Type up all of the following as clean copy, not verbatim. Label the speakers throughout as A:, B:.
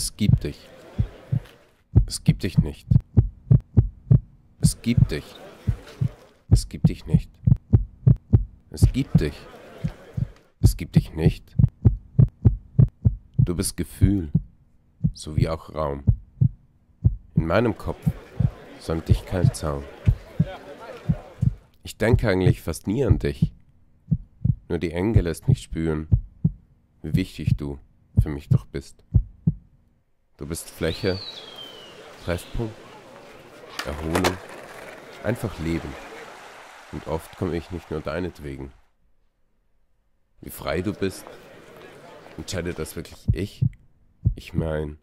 A: Es gibt dich. Es gibt dich nicht. Es gibt dich. Es gibt dich nicht. Es gibt dich. Es gibt dich nicht. Du bist Gefühl, sowie auch Raum. In meinem Kopf säumt dich kein Zaun. Ich denke eigentlich fast nie an dich. Nur die Enge lässt mich spüren, wie wichtig du für mich doch bist. Du bist Fläche, Treffpunkt, Erholung, einfach Leben. Und oft komme ich nicht nur deinetwegen. Wie frei du bist, entscheide das wirklich ich? Ich meine,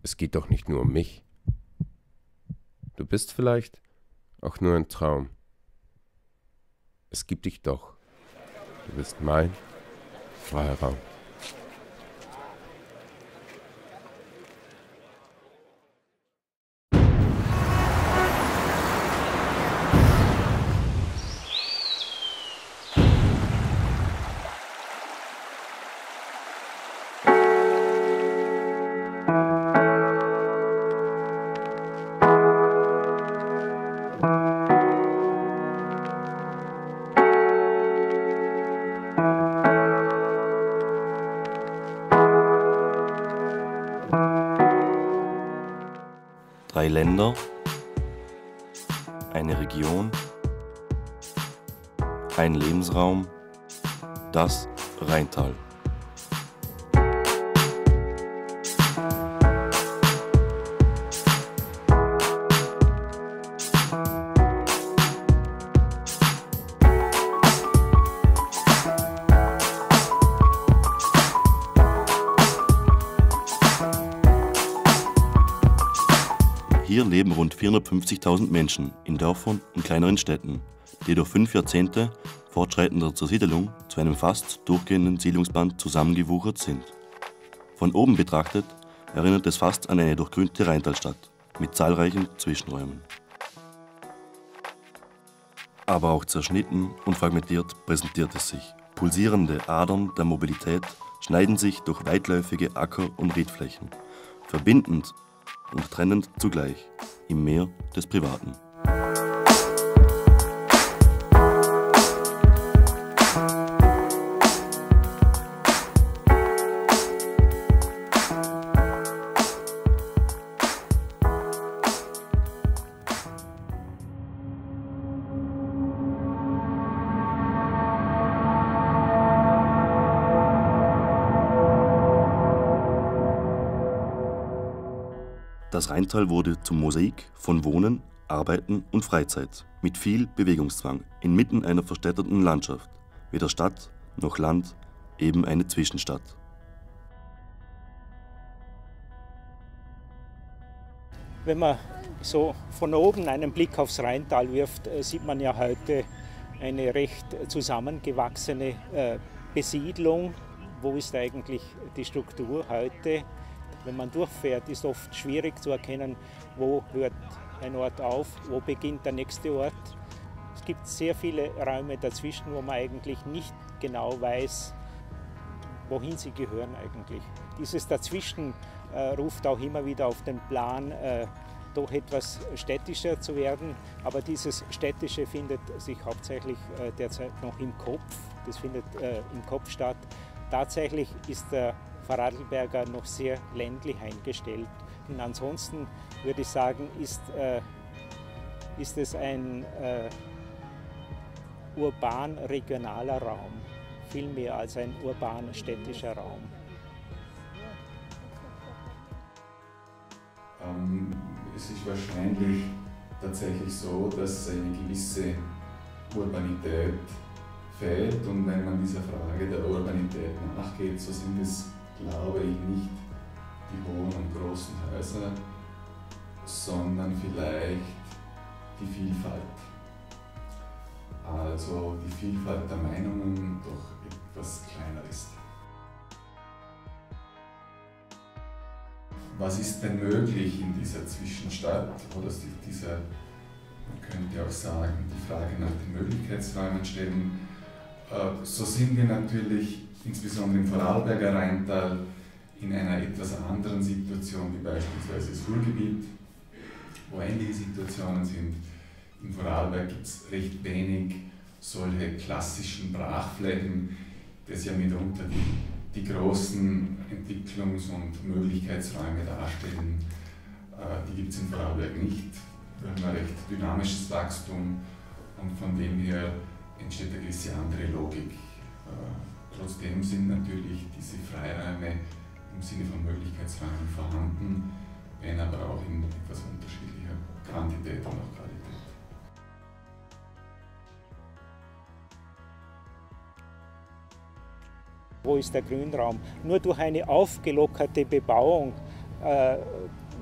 A: es geht doch nicht nur um mich. Du bist vielleicht auch nur ein Traum. Es gibt dich doch. Du bist mein freier Raum.
B: Drei Länder, eine Region, ein Lebensraum, das Rheintal. Hier leben rund 450.000 Menschen in Dörfern und kleineren Städten, die durch 5 Jahrzehnte fortschreitender Zersiedelung zu einem fast durchgehenden Siedlungsband zusammengewuchert sind. Von oben betrachtet erinnert es fast an eine durchgrünte Rheintalstadt mit zahlreichen Zwischenräumen. Aber auch zerschnitten und fragmentiert präsentiert es sich. Pulsierende Adern der Mobilität schneiden sich durch weitläufige Acker- und Riedflächen, verbindend und trennend zugleich im Meer des Privaten. Das Rheintal wurde zum Mosaik von Wohnen, Arbeiten und Freizeit mit viel Bewegungszwang inmitten einer verstädterten Landschaft, weder Stadt noch Land, eben eine Zwischenstadt.
C: Wenn man so von oben einen Blick aufs Rheintal wirft, sieht man ja heute eine recht zusammengewachsene Besiedlung. Wo ist eigentlich die Struktur heute? Wenn man durchfährt, ist oft schwierig zu erkennen, wo hört ein Ort auf, wo beginnt der nächste Ort. Es gibt sehr viele Räume dazwischen, wo man eigentlich nicht genau weiß, wohin sie gehören eigentlich. Dieses Dazwischen ruft auch immer wieder auf den Plan, doch etwas städtischer zu werden. Aber dieses Städtische findet sich hauptsächlich derzeit noch im Kopf. Das findet im Kopf statt. Tatsächlich ist der Vorarlberger noch sehr ländlich eingestellt. Und ansonsten würde ich sagen, ist es ein urban-regionaler Raum, viel mehr als ein urban-städtischer Raum.
D: Es ist wahrscheinlich tatsächlich so, dass eine gewisse Urbanität fehlt, und wenn man dieser Frage der Urbanität nachgeht, so sind es, glaube ich, nicht die hohen und großen Häuser, sondern vielleicht die Vielfalt. Also die Vielfalt der Meinungen doch etwas kleiner ist. Was ist denn möglich in dieser Zwischenstadt oder dieser, man könnte auch sagen, die Frage nach den Möglichkeitsräumen stellen. So sind wir natürlich insbesondere im Vorarlberger Rheintal in einer etwas anderen Situation, wie beispielsweise das Ruhrgebiet, wo ähnliche Situationen sind. In Vorarlberg gibt es recht wenig solche klassischen Brachflächen, das ja mitunter die großen Entwicklungs- und Möglichkeitsräume darstellen. Die gibt es in Vorarlberg nicht. Wir haben ein recht dynamisches Wachstum und von dem her entsteht eine gewisse andere Logik. Trotzdem sind natürlich diese Freiräume im Sinne von Möglichkeitsräumen vorhanden, wenn aber auch in etwas unterschiedlicher Quantität und auch Qualität.
C: Wo ist der Grünraum? Nur durch eine aufgelockerte Bebauung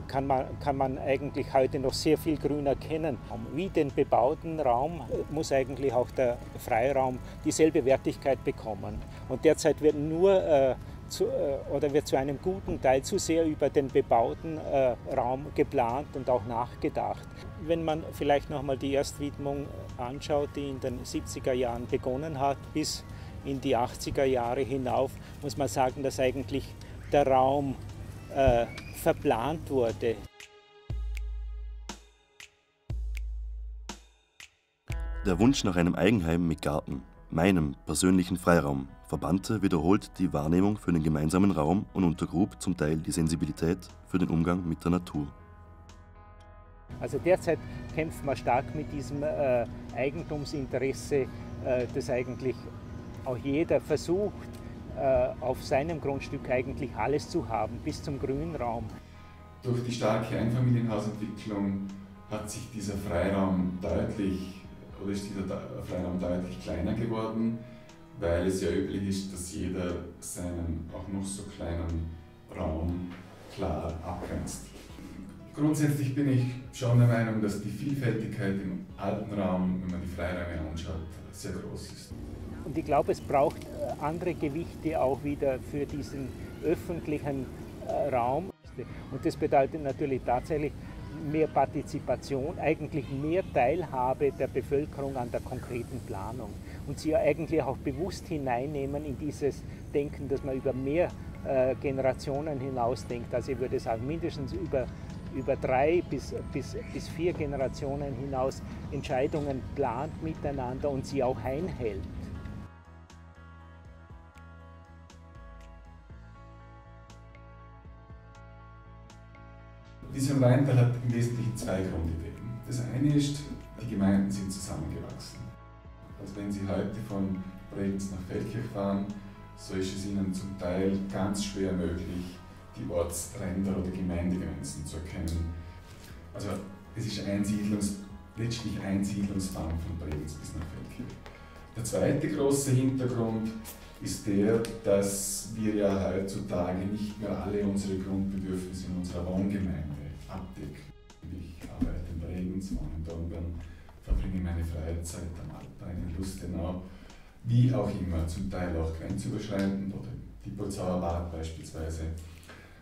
C: kann man eigentlich heute noch sehr viel Grün erkennen. Wie den bebauten Raum muss eigentlich auch der Freiraum dieselbe Wertigkeit bekommen. Und derzeit wird wird zu einem guten Teil zu sehr über den bebauten Raum geplant und auch nachgedacht. Wenn man vielleicht nochmal die Erstwidmung anschaut, die in den 70er Jahren begonnen hat, bis in die 80er Jahre hinauf, muss man sagen, dass eigentlich der Raum verplant wurde.
B: Der Wunsch nach einem Eigenheim mit Garten, meinem persönlichen Freiraum, verbannte wiederholt die Wahrnehmung für den gemeinsamen Raum und untergrub zum Teil die Sensibilität für den Umgang mit der Natur.
C: Also derzeit kämpft man stark mit diesem Eigentumsinteresse, das eigentlich auch jeder versucht, auf seinem Grundstück eigentlich alles zu haben, bis zum Grünraum.
D: Durch die starke Einfamilienhausentwicklung hat sich dieser Freiraum deutlich kleiner geworden, weil es ja üblich ist, dass jeder seinen auch noch so kleinen Raum klar abgrenzt. Grundsätzlich bin ich schon der Meinung, dass die Vielfältigkeit im alten Raum, wenn man die Freiräume anschaut, sehr groß ist.
C: Und ich glaube, es braucht andere Gewichte auch wieder für diesen öffentlichen Raum. Und das bedeutet natürlich tatsächlich mehr Partizipation, eigentlich mehr Teilhabe der Bevölkerung an der konkreten Planung. Und sie eigentlich auch bewusst hineinnehmen in dieses Denken, dass man über mehr Generationen hinaus denkt. Also ich würde sagen, mindestens über 3 bis 4 Generationen hinaus Entscheidungen plant miteinander und sie auch einhält.
D: Dieser Rheintal hat im Wesentlichen 2 Grundideen. Das eine ist, die Gemeinden sind zusammengewachsen. Also wenn Sie heute von Bregenz nach Feldkirch fahren, so ist es Ihnen zum Teil ganz schwer möglich, die Ortsränder oder Gemeindegrenzen zu erkennen. Also es ist letztlich Einsiedlungsbahn von Bregenz bis nach Feldkirch. Der zweite große Hintergrund ist der, dass wir ja heutzutage nicht mehr alle unsere Grundbedürfnisse in unserer Wohngemeinde abdecken. Ich arbeite in Bregenz, wohne in Dornbirn, verbringe meine Freizeit am Alprhein in Lustenau, wie auch immer, zum Teil auch grenzüberschreitend oder die Diepholzauer Bad beispielsweise.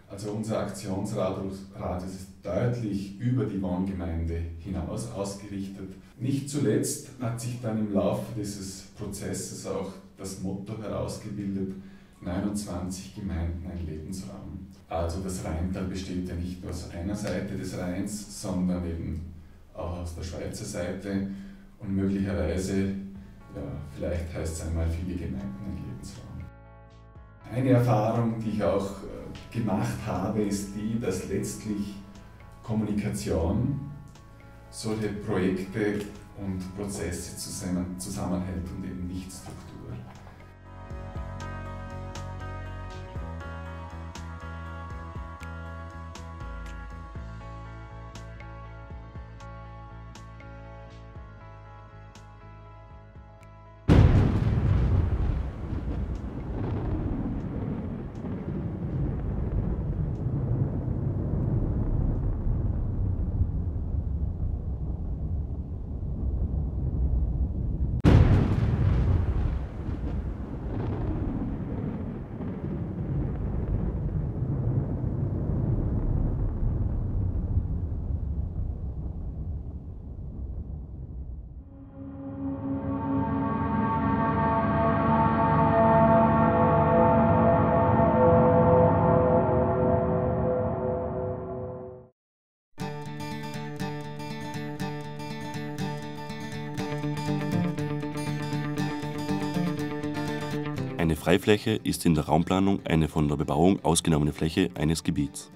D: Also unser Aktionsradius ist deutlich über die Wohngemeinde hinaus ausgerichtet. Nicht zuletzt hat sich dann im Laufe dieses Prozesses auch das Motto herausgebildet, 29 Gemeinden, ein Lebensraum. Also das Rheintal besteht ja nicht nur aus einer Seite des Rheins, sondern eben auch aus der Schweizer Seite und möglicherweise, ja, vielleicht heißt es einmal viele Gemeinden, ein Lebensraum. Eine Erfahrung, die ich auch gemacht habe, ist die, dass letztlich Kommunikation solche Projekte und Prozesse zusammenhält und eben nicht Struktur.
B: Eine Freifläche ist in der Raumplanung eine von der Bebauung ausgenommene Fläche eines Gebiets.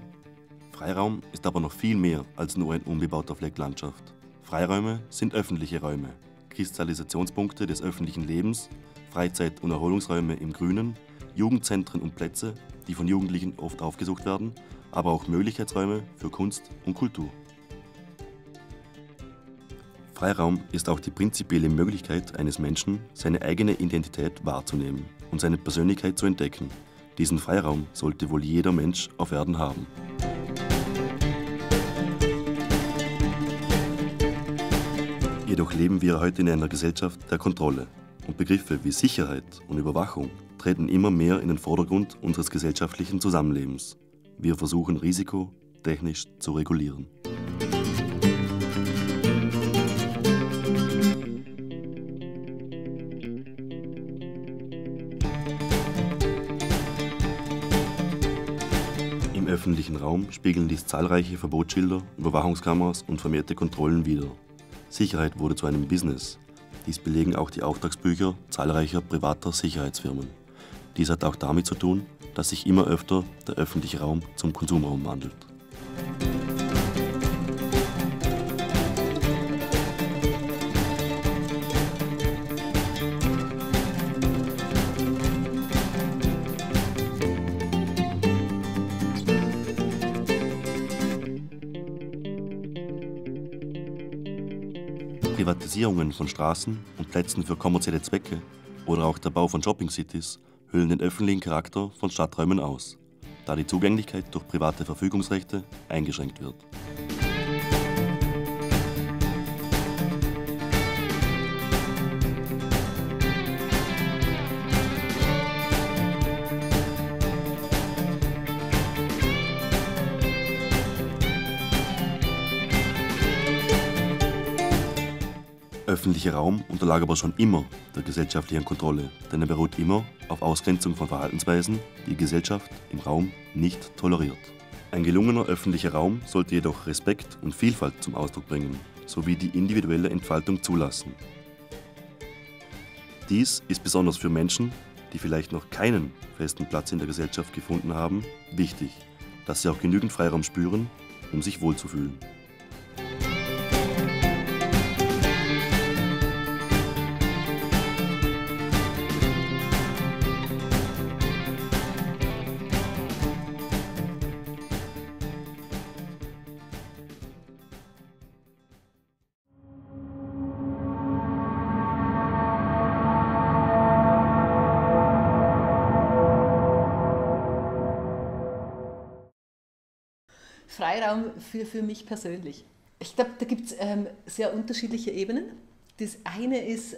B: Freiraum ist aber noch viel mehr als nur ein unbebauter Fleck Landschaft. Freiräume sind öffentliche Räume, Kristallisationspunkte des öffentlichen Lebens, Freizeit- und Erholungsräume im Grünen, Jugendzentren und Plätze, die von Jugendlichen oft aufgesucht werden, aber auch Möglichkeitsräume für Kunst und Kultur. Freiraum ist auch die prinzipielle Möglichkeit eines Menschen, seine eigene Identität wahrzunehmen und seine Persönlichkeit zu entdecken. Diesen Freiraum sollte wohl jeder Mensch auf Erden haben. Jedoch leben wir heute in einer Gesellschaft der Kontrolle und Begriffe wie Sicherheit und Überwachung treten immer mehr in den Vordergrund unseres gesellschaftlichen Zusammenlebens. Wir versuchen Risiko technisch zu regulieren. Im öffentlichen Raum spiegeln dies zahlreiche Verbotsschilder, Überwachungskameras und vermehrte Kontrollen wider. Sicherheit wurde zu einem Business. Dies belegen auch die Auftragsbücher zahlreicher privater Sicherheitsfirmen. Dies hat auch damit zu tun, dass sich immer öfter der öffentliche Raum zum Konsumraum wandelt. Privatisierungen von Straßen und Plätzen für kommerzielle Zwecke oder auch der Bau von Shopping-Cities hüllen den öffentlichen Charakter von Stadträumen aus, da die Zugänglichkeit durch private Verfügungsrechte eingeschränkt wird. Öffentlicher Raum unterlag aber schon immer der gesellschaftlichen Kontrolle, denn er beruht immer auf Ausgrenzung von Verhaltensweisen, die die Gesellschaft im Raum nicht toleriert. Ein gelungener öffentlicher Raum sollte jedoch Respekt und Vielfalt zum Ausdruck bringen, sowie die individuelle Entfaltung zulassen. Dies ist besonders für Menschen, die vielleicht noch keinen festen Platz in der Gesellschaft gefunden haben, wichtig, dass sie auch genügend Freiraum spüren, um sich wohlzufühlen.
E: Freiraum für mich persönlich. Ich glaube, da gibt es sehr unterschiedliche Ebenen. Das eine ist,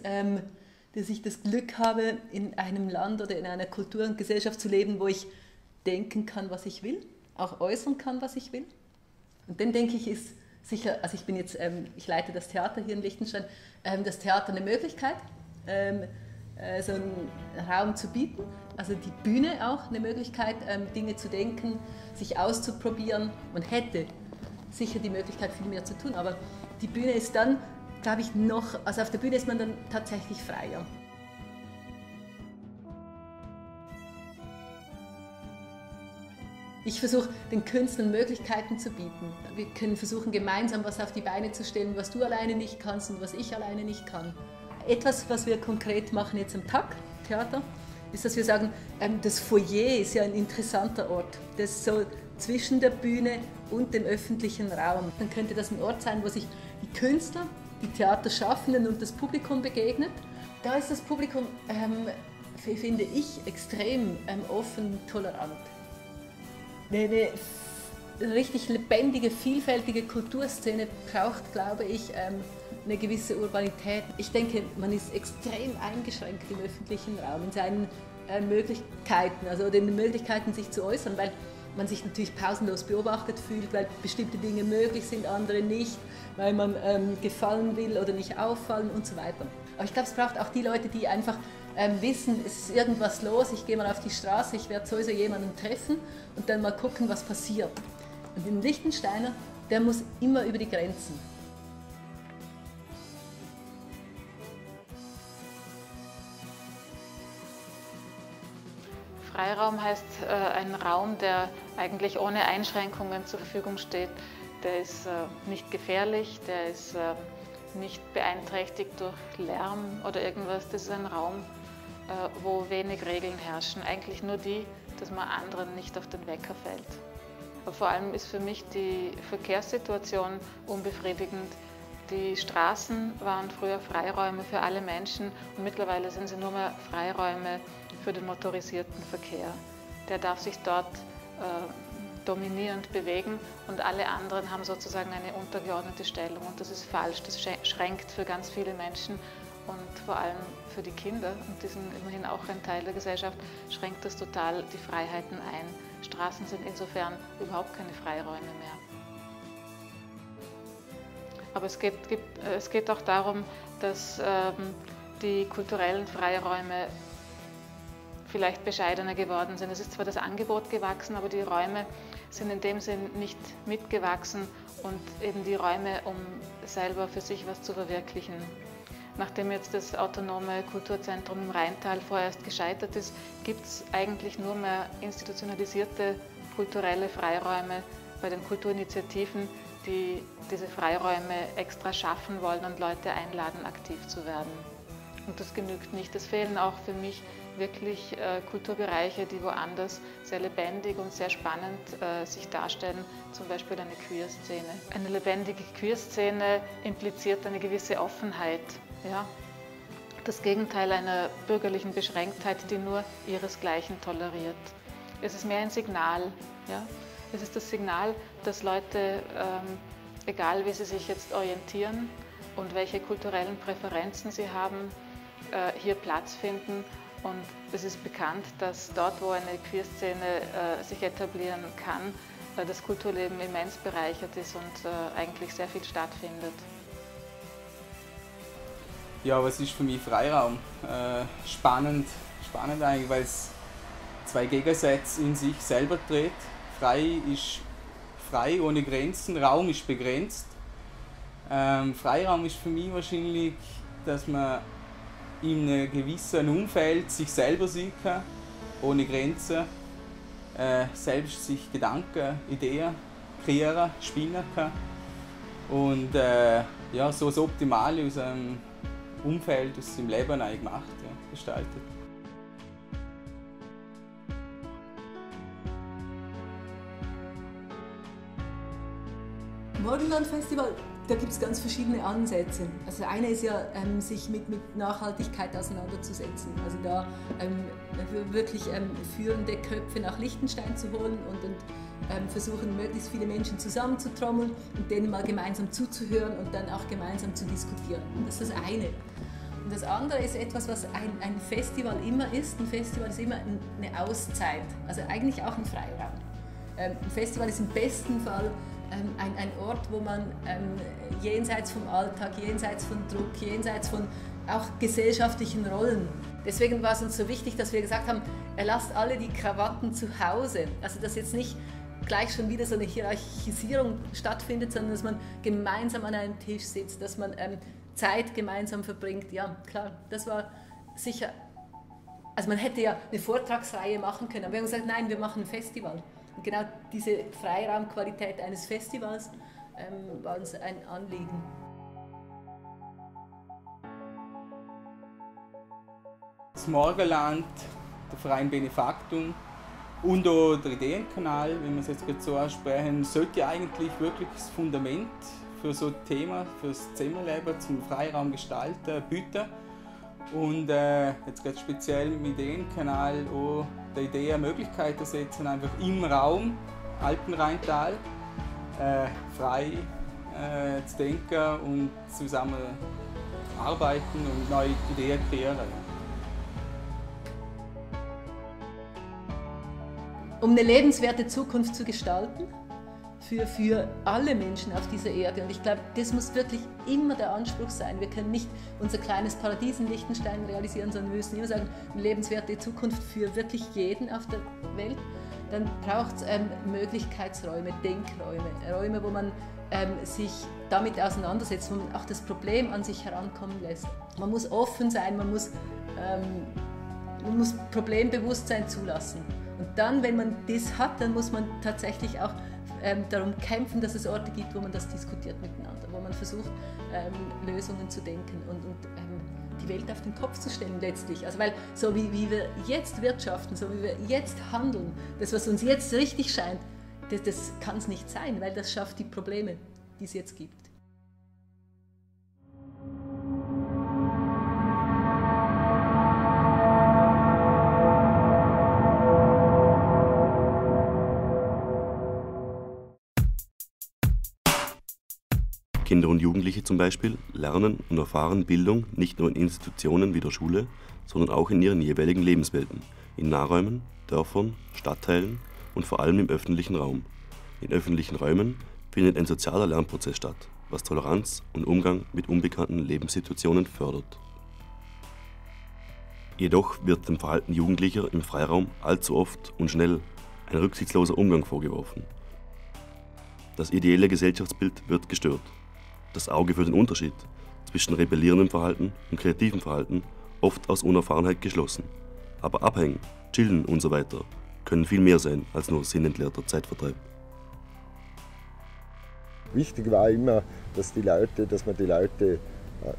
E: dass ich das Glück habe, in einem Land oder in einer Kultur und Gesellschaft zu leben, wo ich denken kann, was ich will, auch äußern kann, was ich will. Und dann denke ich, ist sicher, also ich leite das Theater hier in Liechtenstein, das Theater eine Möglichkeit, so einen Raum zu bieten, also die Bühne auch eine Möglichkeit, Dinge zu denken, sich auszuprobieren. Man hätte sicher die Möglichkeit, viel mehr zu tun, aber die Bühne ist dann, glaube ich, also auf der Bühne ist man dann tatsächlich freier. Ich versuche, den Künstlern Möglichkeiten zu bieten. Wir können versuchen, gemeinsam was auf die Beine zu stellen, was du alleine nicht kannst und was ich alleine nicht kann. Etwas, was wir konkret machen jetzt am TAG Theater, ist, dass wir sagen, das Foyer ist ja ein interessanter Ort. Das ist so zwischen der Bühne und dem öffentlichen Raum. Dann könnte das ein Ort sein, wo sich die Künstler, die Theaterschaffenden und das Publikum begegnet. Da ist das Publikum, finde ich, extrem offen, tolerant. Eine richtig lebendige, vielfältige Kulturszene braucht, glaube ich, eine gewisse Urbanität. Ich denke, man ist extrem eingeschränkt im öffentlichen Raum, in seinen Möglichkeiten, also den Möglichkeiten, sich zu äußern, weil man sich natürlich pausenlos beobachtet fühlt, weil bestimmte Dinge möglich sind, andere nicht, weil man gefallen will oder nicht auffallen und so weiter. Aber ich glaube, es braucht auch die Leute, die einfach wissen, es ist irgendwas los, ich gehe mal auf die Straße, ich werde sowieso jemanden treffen und dann mal gucken, was passiert. Und ein Liechtensteiner, der muss immer über die Grenzen.
F: Freiraum heißt ein Raum, der eigentlich ohne Einschränkungen zur Verfügung steht. Der ist nicht gefährlich, der ist nicht beeinträchtigt durch Lärm oder irgendwas. Das ist ein Raum, wo wenig Regeln herrschen. Eigentlich nur die, dass man anderen nicht auf den Wecker fällt. Aber vor allem ist für mich die Verkehrssituation unbefriedigend. Die Straßen waren früher Freiräume für alle Menschen und mittlerweile sind sie nur mehr Freiräume für den motorisierten Verkehr. Der darf sich dort dominierend bewegen und alle anderen haben sozusagen eine untergeordnete Stellung und das ist falsch. Das schränkt für ganz viele Menschen und vor allem für die Kinder, und die sind immerhin auch ein Teil der Gesellschaft, schränkt das total die Freiheiten ein. Straßen sind insofern überhaupt keine Freiräume mehr. Aber es geht auch darum, dass die kulturellen Freiräume vielleicht bescheidener geworden sind. Es ist zwar das Angebot gewachsen, aber die Räume sind in dem Sinn nicht mitgewachsen und eben die Räume, um selber für sich was zu verwirklichen. Nachdem jetzt das autonome Kulturzentrum im Rheintal vorerst gescheitert ist, gibt es eigentlich nur mehr institutionalisierte kulturelle Freiräume bei den Kulturinitiativen, die diese Freiräume extra schaffen wollen und Leute einladen, aktiv zu werden. Und das genügt nicht. Es fehlen auch für mich wirklich Kulturbereiche, die woanders sehr lebendig und sehr spannend sich darstellen, zum Beispiel eine Queer-Szene. Eine lebendige Queer-Szene impliziert eine gewisse Offenheit. Ja? Das Gegenteil einer bürgerlichen Beschränktheit, die nur ihresgleichen toleriert. Es ist mehr ein Signal. Ja? Es ist das Signal, dass Leute, egal wie sie sich jetzt orientieren und welche kulturellen Präferenzen sie haben, hier Platz finden. Und es ist bekannt, dass dort, wo eine Queer-Szene sich etablieren kann, das Kulturleben immens bereichert ist und eigentlich sehr viel stattfindet.
G: Ja, was ist für mich Freiraum? Spannend eigentlich, weil es zwei Gegensätze in sich selber dreht. Frei ist frei, ohne Grenzen, Raum ist begrenzt. Freiraum ist für mich wahrscheinlich, dass man in einem gewissen Umfeld sich selber sein kann, ohne Grenzen, selbst sich Gedanken, Ideen kreieren, spinnen kann und ja, so das Optimale aus einem Umfeld, aus seinem Leben eigentlich macht, ja, gestaltet.
E: Morgenland Festival, da gibt es ganz verschiedene Ansätze. Also eine ist ja, sich mit Nachhaltigkeit auseinanderzusetzen. Also da wirklich führende Köpfe nach Liechtenstein zu holen und versuchen, möglichst viele Menschen zusammenzutrommeln und denen mal gemeinsam zuzuhören und dann auch gemeinsam zu diskutieren. Das ist das eine. Und das andere ist etwas, was ein Festival immer ist. Ein Festival ist immer eine Auszeit, also eigentlich auch ein Freiraum. Ein Festival ist im besten Fall ein Ort, wo man jenseits vom Alltag, jenseits von Druck, jenseits von auch gesellschaftlichen Rollen. Deswegen war es uns so wichtig, dass wir gesagt haben, lasst alle die Krawatten zu Hause. Also dass jetzt nicht gleich schon wieder so eine Hierarchisierung stattfindet, sondern dass man gemeinsam an einem Tisch sitzt, dass man Zeit gemeinsam verbringt. Ja, klar, das war sicher, also man hätte ja eine Vortragsreihe machen können, aber wir haben gesagt, nein, wir machen ein Festival. Und genau diese Freiraumqualität eines Festivals war uns ein Anliegen.
G: Das Morgenland, der Verein Benefaktum und auch der Ideenkanal, wenn wir es jetzt gerade so ansprechen, sollte eigentlich wirklich das Fundament für so ein Thema, für das Zusammenleben, zum Freiraum gestalten, bieten. Und jetzt gerade speziell mit dem Ideenkanal auch der Idee Möglichkeiten setzen, einfach im Raum Alpenrheintal frei zu denken und zusammen arbeiten und neue Ideen kreieren.
E: Um eine lebenswerte Zukunft zu gestalten, für alle Menschen auf dieser Erde. Und ich glaube, das muss wirklich immer der Anspruch sein. Wir können nicht unser kleines Paradies in Liechtenstein realisieren, sondern wir müssen immer sagen, eine lebenswerte Zukunft für wirklich jeden auf der Welt. Dann braucht es Möglichkeitsräume, Denkräume, Räume, wo man sich damit auseinandersetzt, wo man auch das Problem an sich herankommen lässt. Man muss offen sein, man muss Man muss Problembewusstsein zulassen. Und dann, wenn man das hat, dann muss man tatsächlich auch darum kämpfen, dass es Orte gibt, wo man das diskutiert miteinander, wo man versucht, Lösungen zu denken und die Welt auf den Kopf zu stellen letztlich. Also weil so wie wir jetzt wirtschaften, so wie wir jetzt handeln, das, was uns jetzt richtig scheint, das kann es nicht sein, weil das schafft die Probleme, die es jetzt gibt.
B: Kinder und Jugendliche zum Beispiel lernen und erfahren Bildung nicht nur in Institutionen wie der Schule, sondern auch in ihren jeweiligen Lebenswelten, in Nahräumen, Dörfern, Stadtteilen und vor allem im öffentlichen Raum. In öffentlichen Räumen findet ein sozialer Lernprozess statt, was Toleranz und Umgang mit unbekannten Lebenssituationen fördert. Jedoch wird dem Verhalten Jugendlicher im Freiraum allzu oft und schnell ein rücksichtsloser Umgang vorgeworfen. Das ideelle Gesellschaftsbild wird gestört. Das Auge für den Unterschied zwischen rebellierendem Verhalten und kreativem Verhalten oft aus Unerfahrenheit geschlossen. Aber abhängen, chillen und so weiter können viel mehr sein als nur sinnentleerter Zeitvertreib.
H: Wichtig war immer, dass man die Leute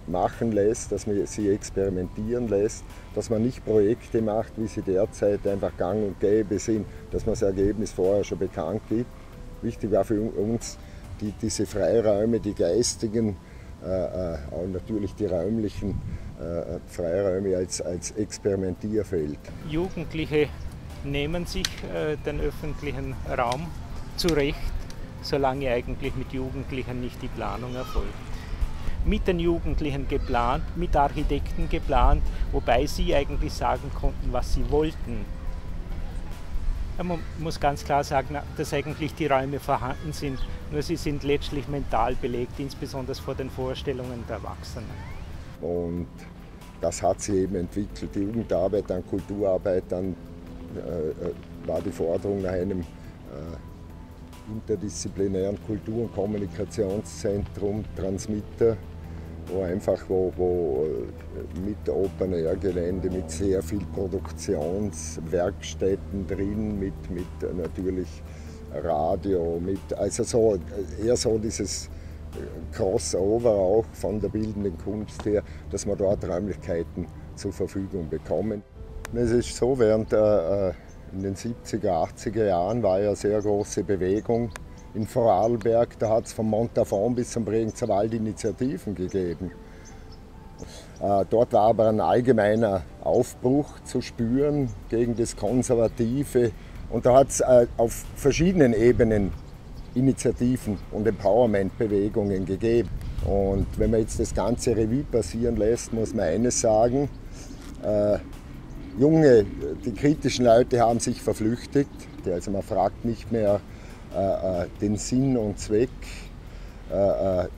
H: machen lässt, dass man sie experimentieren lässt, dass man nicht Projekte macht, wie sie derzeit einfach gang und gäbe sind, dass man das Ergebnis vorher schon bekannt gibt. Wichtig war für uns, diese Freiräume, die geistigen, auch natürlich die räumlichen Freiräume als Experimentierfeld.
C: Jugendliche nehmen sich den öffentlichen Raum zurecht, solange eigentlich mit Jugendlichen nicht die Planung erfolgt. Mit den Jugendlichen geplant, mit Architekten geplant, wobei sie eigentlich sagen konnten, was sie wollten. Man muss ganz klar sagen, dass eigentlich die Räume vorhanden sind, nur sie sind letztlich mental belegt, insbesondere vor den Vorstellungen der Erwachsenen.
H: Und das hat sich eben entwickelt. Die Jugendarbeit, dann Kulturarbeit, dann war die Forderung nach einem interdisziplinären Kultur- und Kommunikationszentrum, Transmitter, wo mit Open-Air-Gelände, mit sehr viel Produktionswerkstätten drin, mit natürlich Radio, also eher so dieses Crossover auch von der bildenden Kunst her, dass wir dort Räumlichkeiten zur Verfügung bekommen. Es ist so, in den 70er, 80er Jahren war ja eine sehr große Bewegung in Vorarlberg. Da hat es vom Montafon bis zum Bregenzer Wald Initiativen gegeben. Dort war aber ein allgemeiner Aufbruch zu spüren gegen das Konservative. Und da hat es auf verschiedenen Ebenen Initiativen und Empowerment-Bewegungen gegeben. Und wenn man jetzt das ganze Revue passieren lässt, muss man eines sagen. Die kritischen Leute haben sich verflüchtigt. Also man fragt nicht mehr den Sinn und Zweck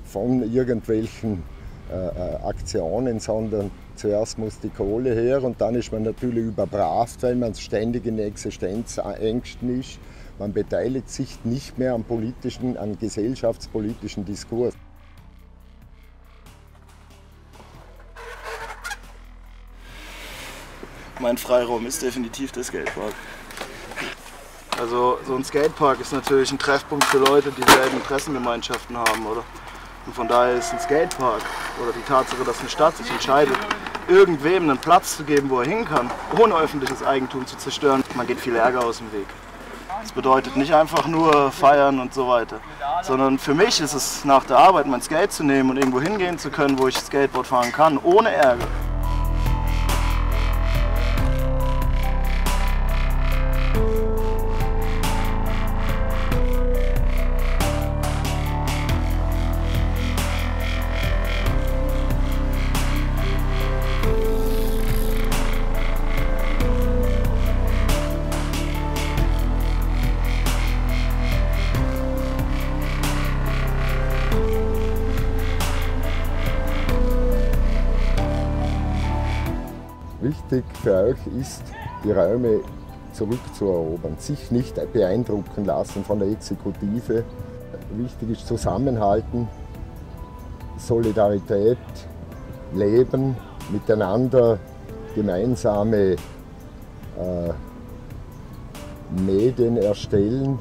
H: von irgendwelchen Aktionen, sondern zuerst muss die Kohle her und dann ist man natürlich überbracht, weil man ständig in Existenzängsten ist. Man beteiligt sich nicht mehr am gesellschaftspolitischen Diskurs.
I: Mein Freiraum ist definitiv der Skatepark. Also so ein Skatepark ist natürlich ein Treffpunkt für Leute, die dieselben Interessengemeinschaften haben, oder? Und von daher ist ein Skatepark oder die Tatsache, dass eine Stadt sich entscheidet, irgendwem einen Platz zu geben, wo er hin kann, ohne öffentliches Eigentum zu zerstören, man geht viel Ärger aus dem Weg. Das bedeutet nicht einfach nur feiern und so weiter, sondern für mich ist es nach der Arbeit mein Skate zu nehmen und irgendwo hingehen zu können, wo ich Skateboard fahren kann, ohne Ärger.
H: Wichtig für euch ist, die Räume zurückzuerobern, sich nicht beeindrucken lassen von der Exekutive. Wichtig ist Zusammenhalten, Solidarität, Leben, miteinander gemeinsame Medien erstellen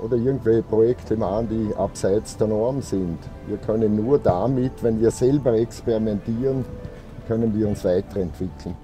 H: oder irgendwelche Projekte machen, die abseits der Norm sind. Wir können nur damit, wenn wir selber experimentieren, können wir uns weiterentwickeln.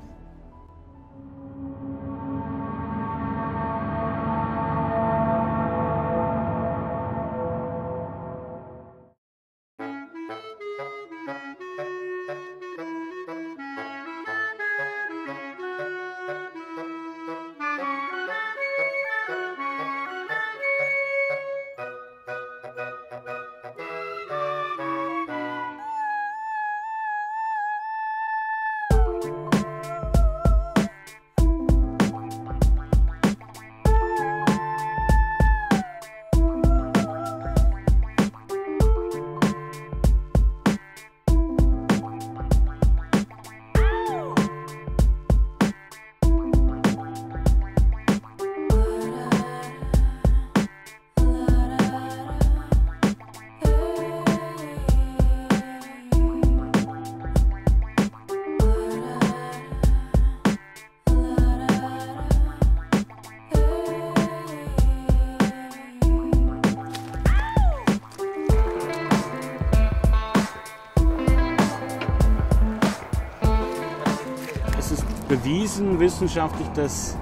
J: Bewiesen wissenschaftlich, dass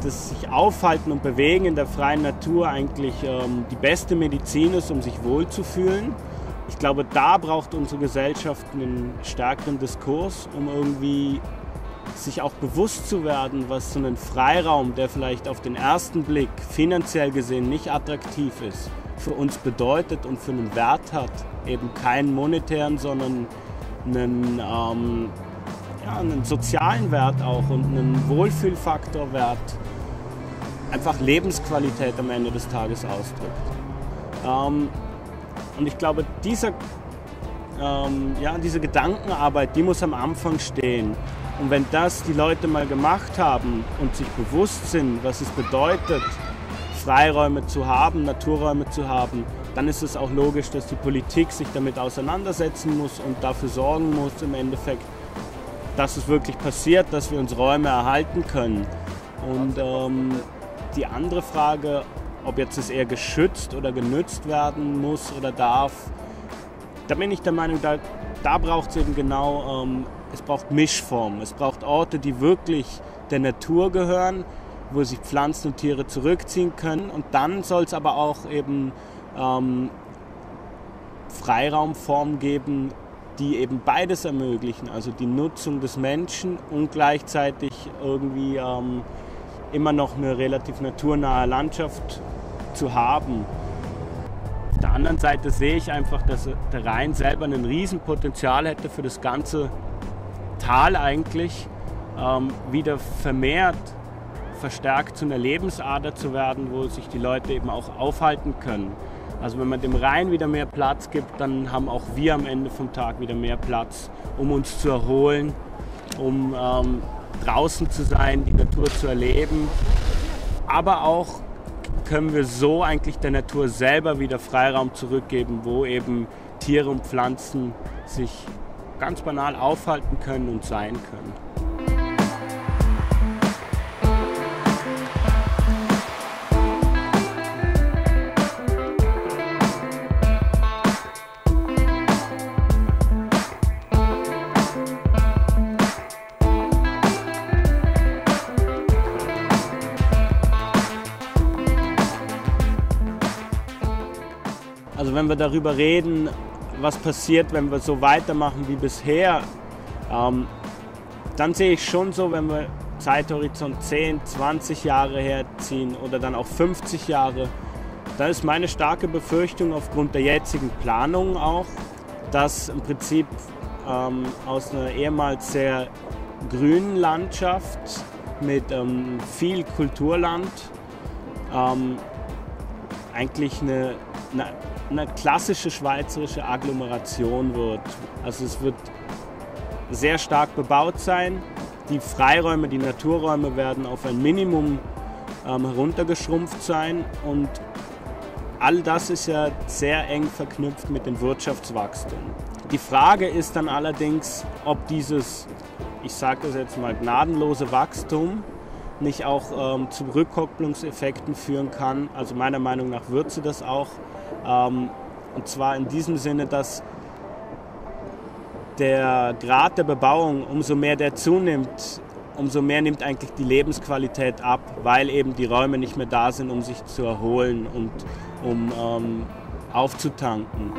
J: das sich aufhalten und bewegen in der freien Natur eigentlich die beste Medizin ist, um sich wohlzufühlen. Ich glaube, da braucht unsere Gesellschaft einen stärkeren Diskurs, um irgendwie sich auch bewusst zu werden, was so ein Freiraum, der vielleicht auf den ersten Blick finanziell gesehen nicht attraktiv ist, für uns bedeutet und für einen Wert hat. Eben keinen monetären, sondern einen einen sozialen Wert auch und einen Wohlfühlfaktorwert, einfach Lebensqualität am Ende des Tages ausdrückt. Und ich glaube, diese Gedankenarbeit, die muss am Anfang stehen. Und wenn das die Leute mal gemacht haben und sich bewusst sind, was es bedeutet, Freiräume zu haben, Naturräume zu haben, dann ist es auch logisch, dass die Politik sich damit auseinandersetzen muss und dafür sorgen muss, im Endeffekt, dass es wirklich passiert, dass wir uns Räume erhalten können. Und die andere Frage, ob jetzt es eher geschützt oder genützt werden muss oder darf, da bin ich der Meinung, da braucht es eben genau, es braucht Mischformen. Es braucht Orte, die wirklich der Natur gehören, wo sich Pflanzen und Tiere zurückziehen können. Und dann soll es aber auch eben Freiraumformen geben, die eben beides ermöglichen, also die Nutzung des Menschen und gleichzeitig irgendwie immer noch eine relativ naturnahe Landschaft zu haben. Auf der anderen Seite sehe ich einfach, dass der Rhein selber ein Riesenpotenzial hätte für das ganze Tal eigentlich, wieder verstärkt zu einer Lebensader zu werden, wo sich die Leute eben auch aufhalten können. Also wenn man dem Rhein wieder mehr Platz gibt, dann haben auch wir am Ende vom Tag wieder mehr Platz, um uns zu erholen, um draußen zu sein, die Natur zu erleben. Aber auch können wir so eigentlich der Natur selber wieder Freiraum zurückgeben, wo eben Tiere und Pflanzen sich ganz banal aufhalten können und sein können. Also wenn wir darüber reden, was passiert, wenn wir so weitermachen wie bisher, dann sehe ich schon so, wenn wir Zeithorizont 10, 20 Jahre herziehen oder dann auch 50 Jahre, dann ist meine starke Befürchtung aufgrund der jetzigen Planung auch, dass im Prinzip aus einer ehemals sehr grünen Landschaft mit viel Kulturland eigentlich eine klassische schweizerische Agglomeration wird. Also es wird sehr stark bebaut sein. Die Freiräume, die Naturräume werden auf ein Minimum heruntergeschrumpft sein und all das ist ja sehr eng verknüpft mit dem Wirtschaftswachstum. Die Frage ist dann allerdings, ob dieses, ich sage das jetzt mal, gnadenlose Wachstum nicht auch zu Rückkopplungseffekten führen kann. Also meiner Meinung nach wird sie das auch. Und zwar in diesem Sinne, dass der Grad der Bebauung, umso mehr der zunimmt, umso mehr nimmt eigentlich die Lebensqualität ab, weil eben die Räume nicht mehr da sind, um sich zu erholen und um aufzutanken.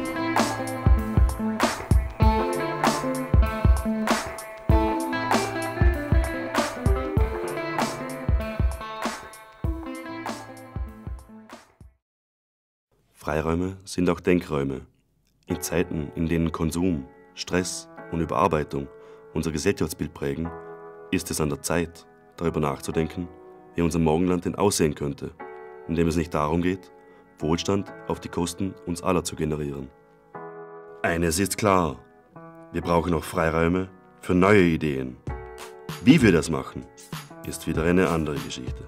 B: Freiräume sind auch Denkräume. In Zeiten, in denen Konsum, Stress und Überarbeitung unser Gesellschaftsbild prägen, ist es an der Zeit, darüber nachzudenken, wie unser Morgenland denn aussehen könnte, indem es nicht darum geht, Wohlstand auf die Kosten uns aller zu generieren. Eines ist klar, wir brauchen auch Freiräume für neue Ideen. Wie wir das machen, ist wieder eine andere Geschichte.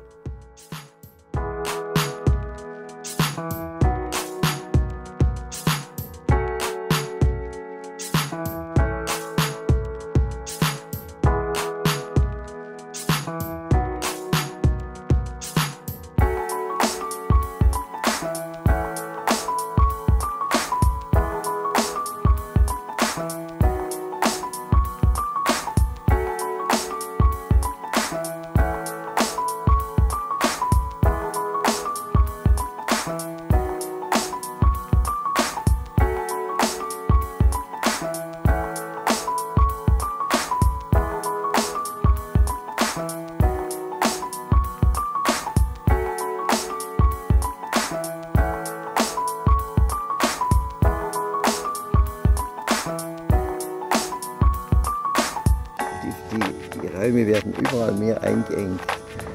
K: Die Räume werden überall mehr eingeengt.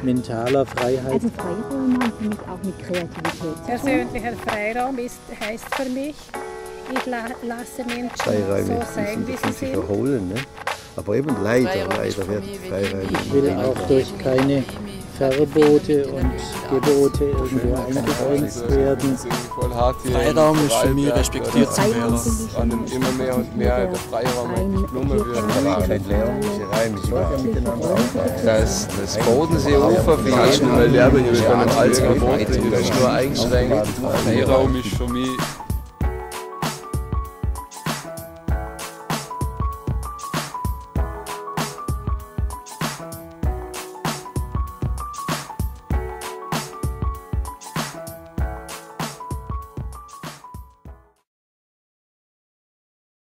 L: Mentaler Freiheit.
M: Also Freiraum hat für mich auch mit Kreativität zu tun.
N: Persönlicher Freiraum heißt für mich, ich lasse Menschen
K: Freiräume
N: so sein, wie sie sind.
K: Verholen, ne? Aber eben leider werden Freiräume.
L: Ich will auch durch keine Verbote und Gebote irgendwo eingegrenzt werden.
O: Freiraum ist für mich respektiert zu werden. Und immer mehr und mehr der Freiraum eigentlich Blume wird.
P: Das Bodenseeufer für jeden.
O: Weil Lärbe hier mit einem Altsverbot ist nur eingeschränkt. Freiraum ist für mich